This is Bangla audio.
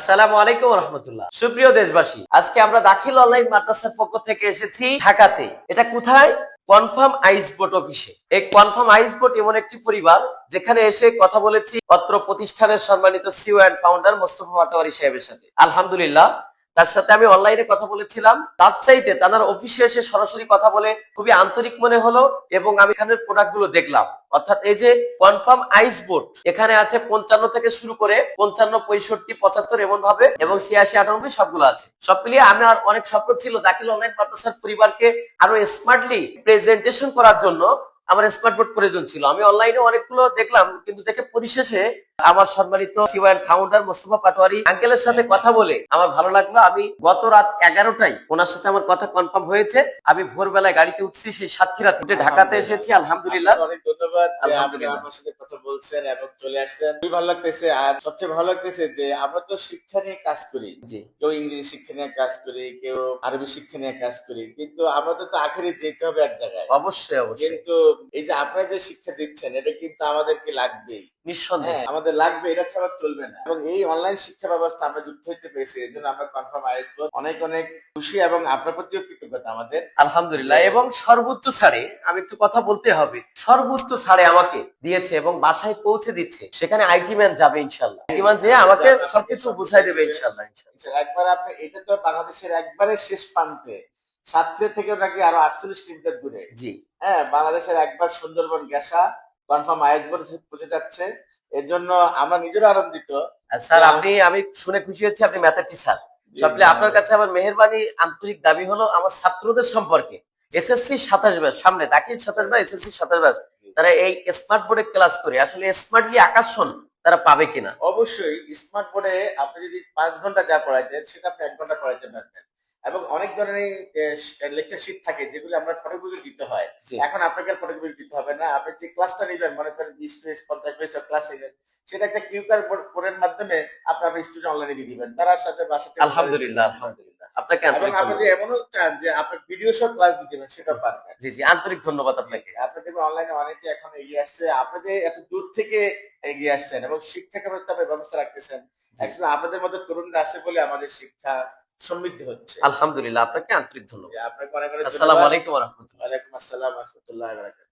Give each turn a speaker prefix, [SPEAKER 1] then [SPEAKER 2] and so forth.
[SPEAKER 1] আসসালামু আলাইকুম রহমতুল্লাহ। সুপ্রিয় দেশবাসী, আজকে আমরা দাখিল অনলাইন মাদ্রাসার পক্ষ থেকে এসেছি ঢাকাতে। এটা কোথায়? কনফার্ম আইস বোর্ড অফিসে। এই কনফার্ম আইস বোর্ড এমন একটি পরিবার যেখানে এসে কথা বলেছি অত্র প্রতিষ্ঠানের সম্মানিত CEO and founder Mostafa Patwari সাহেবের সাথে। আলহামদুলিল্লাহ, তার সাথে আমি অনলাইনে কথা বলেছিলাম। তার চাইতে তার অফিসে এসে সরাসরি কথা বলে খুবই আন্তরিক মনে হলো এবং আমি এখানের প্রোডাক্ট গুলো দেখলাম। অর্থাৎ এই যে কনফার্ম আইস বোর্ড, এখানে আছে 55 থেকে শুরু করে 55, 65, 75 এমন ভাবে এবং 86, 98 সবগুলো আছে। সব মিলিয়ে আমার অনেক স্বপ্ন ছিল দাখিল অনলাইন মাদ্রাসার পরিবারকে আরো স্মার্টলি প্রেজেন্টেশন করার জন্য আমার স্মার্ট বোর্ড প্রয়োজন ছিল। আমি অনলাইনে অনেকগুলো দেখলাম, কিন্তু দেখে পরিশেষে আমার সম্মানিত CEO and founder Mostafa Patwari আঙ্কেলের সাথে কথা বলে আমার ভালো লাগলো। আমি গত রাত 11টায় ওনার সাথে আমার কথা কনফার্ম হয়েছে। আমি ভোরবেলায় গাড়িতে উঠছি, সেই সাতক্ষীরা থেকে ঢাকাতে এসেছি। আলহামদুলিল্লাহ,
[SPEAKER 2] অনেক ধন্যবাদ যে আপনি আমার সাথে কথা বলছেন এবং চলে আসছেন। খুবই ভালো লাগতেছে। আর সবচেয়ে ভালো লাগতেছে যে আমরা তো শিক্ষা নিয়ে কাজ করি, কেউ ইংরেজি শিক্ষা নিয়ে কাজ করি, কেউ আরবি শিক্ষা নিয়ে কাজ করি, কিন্তু আমাদের তো আখেরে যেতে হবে এক জায়গায়।
[SPEAKER 1] অবশ্যই অবশ্যই।
[SPEAKER 2] কিন্তু এই যে আপনারা যে শিক্ষা দিচ্ছেন, এটা কিন্তু আমাদেরকে লাগবেই,
[SPEAKER 1] নিঃসন্দেহে
[SPEAKER 2] আমাদের লাগবে, এটা ছাড়া চলবে না। এবং এই অনলাইন শিক্ষা ব্যবস্থা আমরা যুক্ত হইতে পেরেছি, এর জন্য আমরা কনফার্ম আইস বোর্ড অনেক অনেক খুশি এবং আপনার প্রতিও কৃতজ্ঞতা আমাদের।
[SPEAKER 1] আলহামদুলিল্লাহ। এবং সর্বোচ্চ ছাড়ে আমি একটু কথা বলতে হবে, সর্বোচ্চ ছাড়ে আমাকে দিয়েছে এবং বাসায় পৌঁছে দিচ্ছে। সেখানে আইটি ম্যান যাবে ইনশাল্লাহ, আইটি ম্যান যে আমাকে সবকিছু বুঝাই দেবে ইনশাল্লাহ।
[SPEAKER 2] একবার আপনি, এটা তো বাংলাদেশের একবারে শেষ প্রান্তে, সাতক্ষীরা থেকে নাকি আরো 48 কিলোমিটার দূরে।
[SPEAKER 1] জি
[SPEAKER 2] হ্যাঁ, বাংলাদেশের একবার সুন্দরবন গ্যাসা কনফার্ম আইস বোর্ড পৌঁছে যাচ্ছে। এর জন্য আমরা নিজেরা আনন্দিত।
[SPEAKER 1] স্যার, আমি শুনে খুশি হচ্ছি, আপনি ম্যাথের টিচার। সবলে আপনার কাছে আমার মেহেরবানি, আন্তরিক দাবি হলো আমার ছাত্রদের সম্পর্কে। এসএসসি 27 ব্যাচ সামনে, দাখিল 27 ব্যাচ, এসএসসি 27 ব্যাচ, তারা এই স্মার্ট বোর্ডে ক্লাস করে আসলে স্মার্টলি আকর্ষণ তারা পাবে কিনা।
[SPEAKER 2] অবশ্যই স্মার্ট বোর্ডে আপনি যদি 5 ঘন্টা যা পড়াইতেন সেটা আপনি 1 ঘন্টা পড়াইতে পারবেন। এবং অনেক ধরনের লেকচার শিট থাকে যেগুলো আমরা ফটোকপি দিতে হয়। এখন আপনাকে আর ফটোকপি দিতে হবে না। আপনি যে ক্লাসটা নেবেন, মনে করেন 20 পেজ 50 পেজের ক্লাস নেবেন, সেটা একটা কিউআর কোডের মাধ্যমে আপনার স্টুডেন্ট অনলাইনে দিয়ে দিবেন, তার সাথে বাসাতে।
[SPEAKER 1] আলহামদুলিল্লাহ, আলহামদুলিল্লাহ, আপনাকে আন্তরিক
[SPEAKER 2] ধন্যবাদ। আপনি এমনও চান যে আপনি ভিডিও সহ ক্লাস দিতে পারেন, সেটাও পারবেন।
[SPEAKER 1] জি জি, আন্তরিক ধন্যবাদ আপনাকে।
[SPEAKER 2] আপনাদের অনলাইনে অনেকে এখন এগিয়ে আসছে, আপনাদের এত দূর থেকে এগিয়ে আসছেন এবং শিক্ষা ব্যবস্থা রাখতেছেন। অ্যাকচুয়ালি আপনাদের মধ্যে তরুণরা আছে বলে আমাদের শিক্ষা সমৃদ্ধ হচ্ছে।
[SPEAKER 1] আলহামদুলিল্লাহ, আপনাকে আন্তরিক ধন্যবাদ।
[SPEAKER 2] আপনাকে অনেক অনেক
[SPEAKER 1] আসসালামু আলাইকুম ওয়া রাহমাতুল্লাহ।
[SPEAKER 2] ওয়ালাইকুম আসসালাম ওয়া রাহমাতুল্লাহি ওয়া বারাকাতুহু।